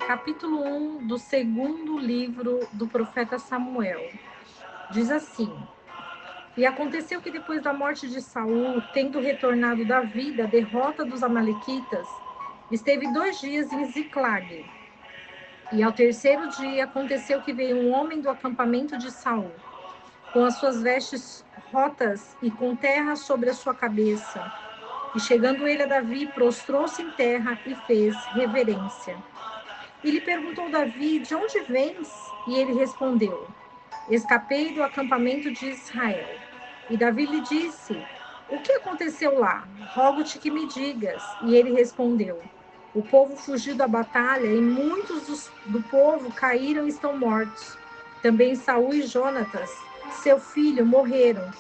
capítulo 1 do segundo livro do profeta Samuel. Diz assim: E aconteceu que depois da morte de Saul, tendo retornado Davi da derrota dos amalequitas, esteve 2 dias em Ziclague. E ao terceiro dia aconteceu que veio um homem do acampamento de Saul, com as suas vestes rotas e com terra sobre a sua cabeça. E chegando ele a Davi, prostrou-se em terra e fez reverência. E lhe perguntou Davi: De onde vens? E ele respondeu: Escapei do acampamento de Israel. E Davi lhe disse: O que aconteceu lá? Rogo-te que me digas. E ele respondeu: O povo fugiu da batalha e muitos do povo caíram e estão mortos. Também Saul e Jonatas, seu filho, morreram.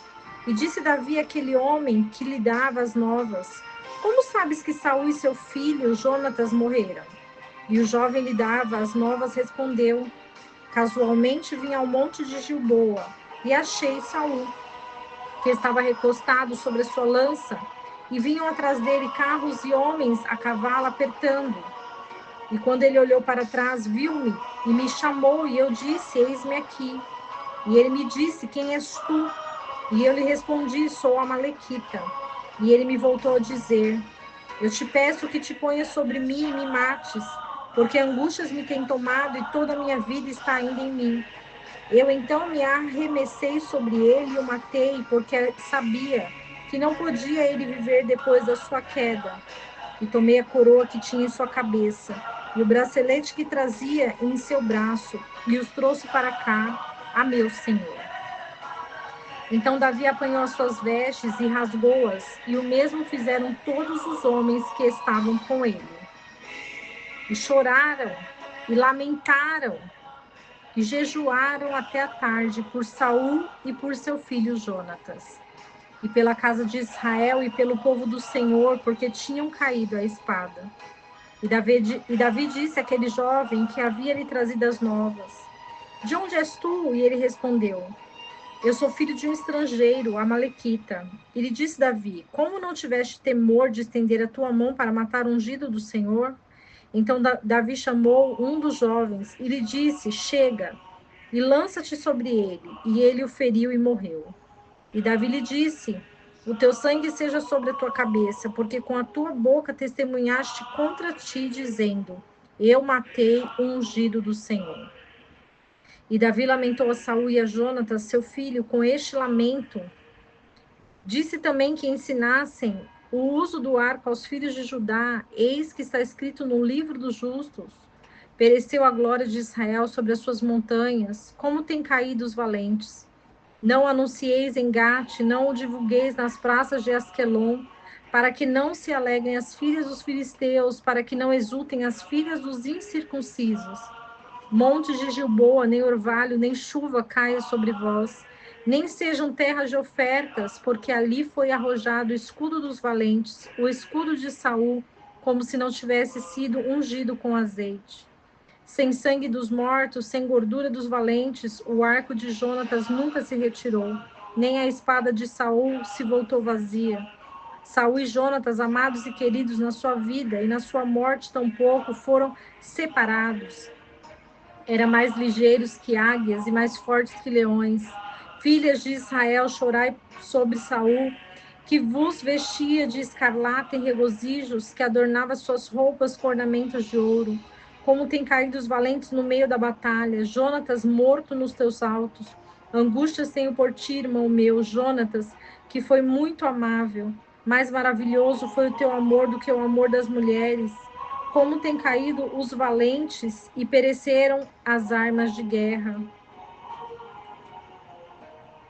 E disse Davi àquele homem que lhe dava as novas: Como sabes que Saul e seu filho Jonatas morreram? E o jovem lhe dava as novas respondeu: Casualmente vim ao monte de Gilboa e achei Saul, que estava recostado sobre a sua lança, e vinham atrás dele carros e homens a cavalo apertando. E quando ele olhou para trás, viu-me e me chamou, e eu disse: Eis-me aqui. E ele me disse: Quem és tu? E eu lhe respondi: Sou a Amalequita. E ele me voltou a dizer: Eu te peço que te ponhas sobre mim e me mates, porque angústias me têm tomado e toda a minha vida está ainda em mim. Eu então me arremessei sobre ele e o matei, porque sabia que não podia ele viver depois da sua queda. E tomei a coroa que tinha em sua cabeça, e o bracelete que trazia em seu braço, e os trouxe para cá, a meu senhor. Então Davi apanhou as suas vestes e rasgou-as, e o mesmo fizeram todos os homens que estavam com ele. E choraram, e lamentaram, e jejuaram até a tarde por Saul e por seu filho Jonatas, e pela casa de Israel e pelo povo do Senhor, porque tinham caído à espada. E Davi disse àquele jovem que havia lhe trazido as novas: De onde és tu? E ele respondeu: Eu sou filho de um estrangeiro, Amalequita. E lhe disse Davi: Como não tiveste temor de estender a tua mão para matar o ungido do Senhor? Então Davi chamou um dos jovens e lhe disse: Chega e lança-te sobre ele. E ele o feriu e morreu. E Davi lhe disse: O teu sangue seja sobre a tua cabeça, porque com a tua boca testemunhaste contra ti, dizendo: Eu matei o ungido do Senhor. E Davi lamentou a Saul e a Jonatas, seu filho, com este lamento. Disse também que ensinassem o uso do arco aos filhos de Judá, eis que está escrito no livro dos justos. Pereceu a glória de Israel sobre as suas montanhas, como têm caído os valentes. Não anuncieis em Gate, não o divulgueis nas praças de Asquelon, para que não se alegrem as filhas dos filisteus, para que não exultem as filhas dos incircuncisos. Montes de Gilboa, nem orvalho, nem chuva caia sobre vós, nem sejam terras de ofertas, porque ali foi arrojado o escudo dos valentes, o escudo de Saul, como se não tivesse sido ungido com azeite. Sem sangue dos mortos, sem gordura dos valentes, o arco de Jonatas nunca se retirou, nem a espada de Saul se voltou vazia. Saul e Jonatas, amados e queridos na sua vida e na sua morte tampouco, foram separados. Eram mais ligeiros que águias e mais fortes que leões. Filhas de Israel, chorai sobre Saul, que vos vestia de escarlata e regozijos, que adornava suas roupas com ornamentos de ouro. Como têm caído os valentes no meio da batalha, Jonatas morto nos teus altos. Angústias tenho por ti, irmão meu, Jonatas, que foi muito amável. Mais maravilhoso foi o teu amor do que o amor das mulheres. Como têm caído os valentes e pereceram as armas de guerra.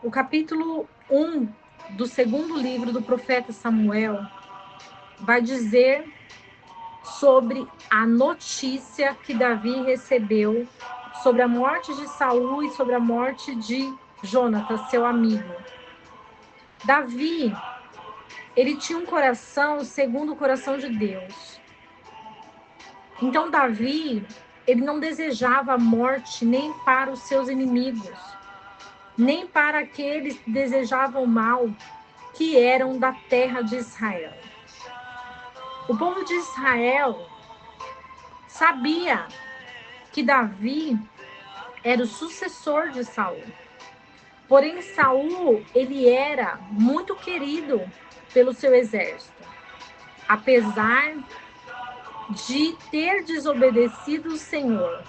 O capítulo 1 do segundo livro do profeta Samuel vai dizer sobre a notícia que Davi recebeu sobre a morte de Saul e sobre a morte de Jonatas, seu amigo. Davi, ele tinha um coração segundo o coração de Deus. Então, Davi, ele não desejava a morte nem para os seus inimigos, nem para aqueles que desejavam mal, que eram da terra de Israel. O povo de Israel sabia que Davi era o sucessor de Saul. Porém, Saul, ele era muito querido pelo seu exército, apesar de ter desobedecido o Senhor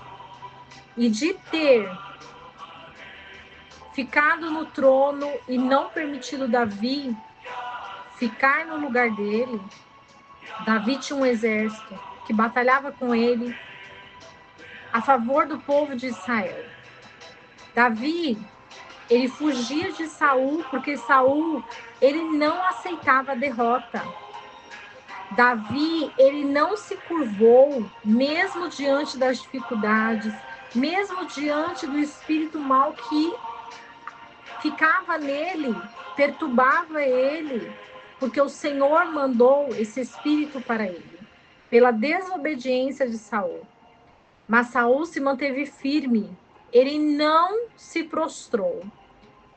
e de ter ficado no trono e não permitido Davi ficar no lugar dele. Davi tinha um exército que batalhava com ele a favor do povo de Israel. Davi, ele fugia de Saul porque Saul, ele não aceitava a derrota. Davi, ele não se curvou, mesmo diante das dificuldades, mesmo diante do espírito mal que ficava nele, perturbava ele, porque o Senhor mandou esse espírito para ele, pela desobediência de Saul. Mas Saul se manteve firme, ele não se prostrou.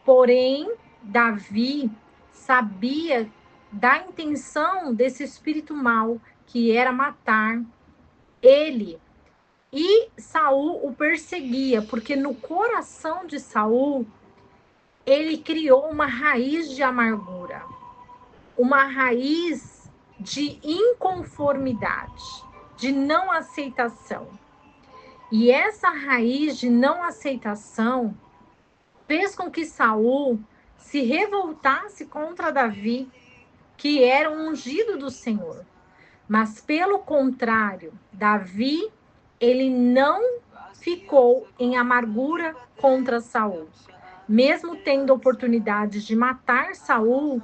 Porém, Davi sabia da intenção desse espírito mau, que era matar ele. E Saul o perseguia, porque no coração de Saul ele criou uma raiz de amargura, uma raiz de inconformidade, de não aceitação. E essa raiz de não aceitação fez com que Saul se revoltasse contra Davi, que era um ungido do Senhor. Mas pelo contrário, Davi, ele não ficou em amargura contra Saul. Mesmo tendo oportunidade de matar Saul,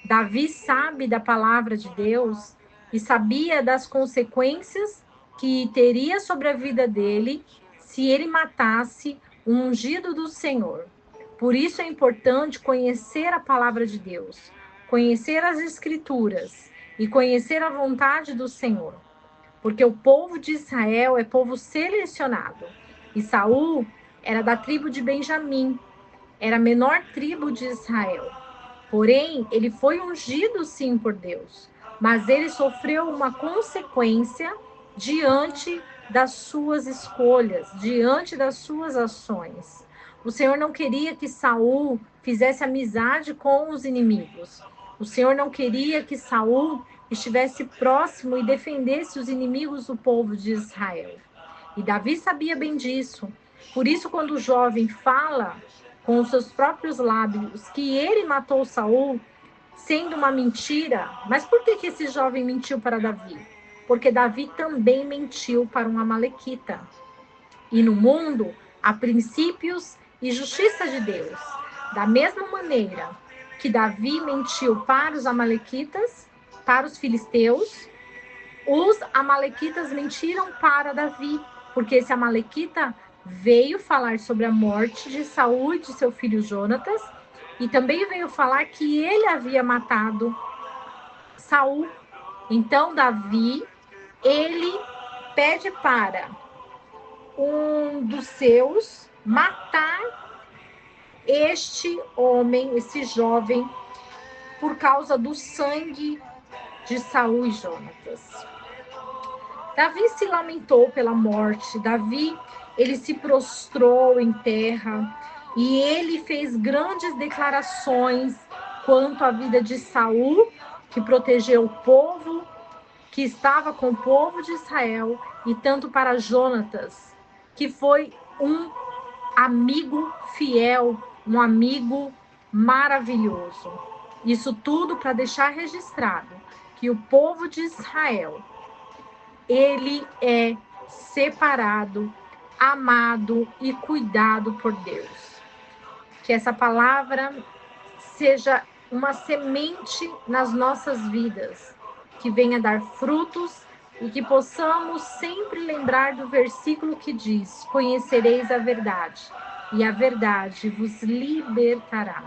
Davi sabe da palavra de Deus e sabia das consequências que teria sobre a vida dele se ele matasse o ungido do Senhor. Por isso é importante conhecer a palavra de Deus, conhecer as Escrituras e conhecer a vontade do Senhor. Porque o povo de Israel é povo selecionado. E Saul era da tribo de Benjamim, era a menor tribo de Israel. Porém, ele foi ungido sim por Deus, mas ele sofreu uma consequência diante das suas escolhas, diante das suas ações. O Senhor não queria que Saul fizesse amizade com os inimigos. O Senhor não queria que Saul estivesse próximo e defendesse os inimigos do povo de Israel. E Davi sabia bem disso. Por isso, quando o jovem fala com os seus próprios lábios que ele matou Saul, sendo uma mentira, mas por que esse jovem mentiu para Davi? Porque Davi também mentiu para um amalequita. E no mundo há princípios e justiça de Deus. Da mesma maneira que Davi mentiu para os amalequitas, para os filisteus, os amalequitas mentiram para Davi, porque esse amalequita veio falar sobre a morte de Saul e de seu filho Jonatas, e também veio falar que ele havia matado Saul. Então Davi, ele pede para um dos seus matar este homem, esse jovem, por causa do sangue de Saul e Jonatas. Davi se lamentou pela morte. Davi, ele se prostrou em terra e ele fez grandes declarações quanto à vida de Saul, que protegeu o povo, que estava com o povo de Israel, e tanto para Jonatas, que foi um amigo fiel, um amigo maravilhoso. Isso tudo para deixar registrado que o povo de Israel, ele é separado, amado e cuidado por Deus. Que essa palavra seja uma semente nas nossas vidas, que venha dar frutos e que possamos sempre lembrar do versículo que diz: conhecereis a verdade, e a verdade vos libertará.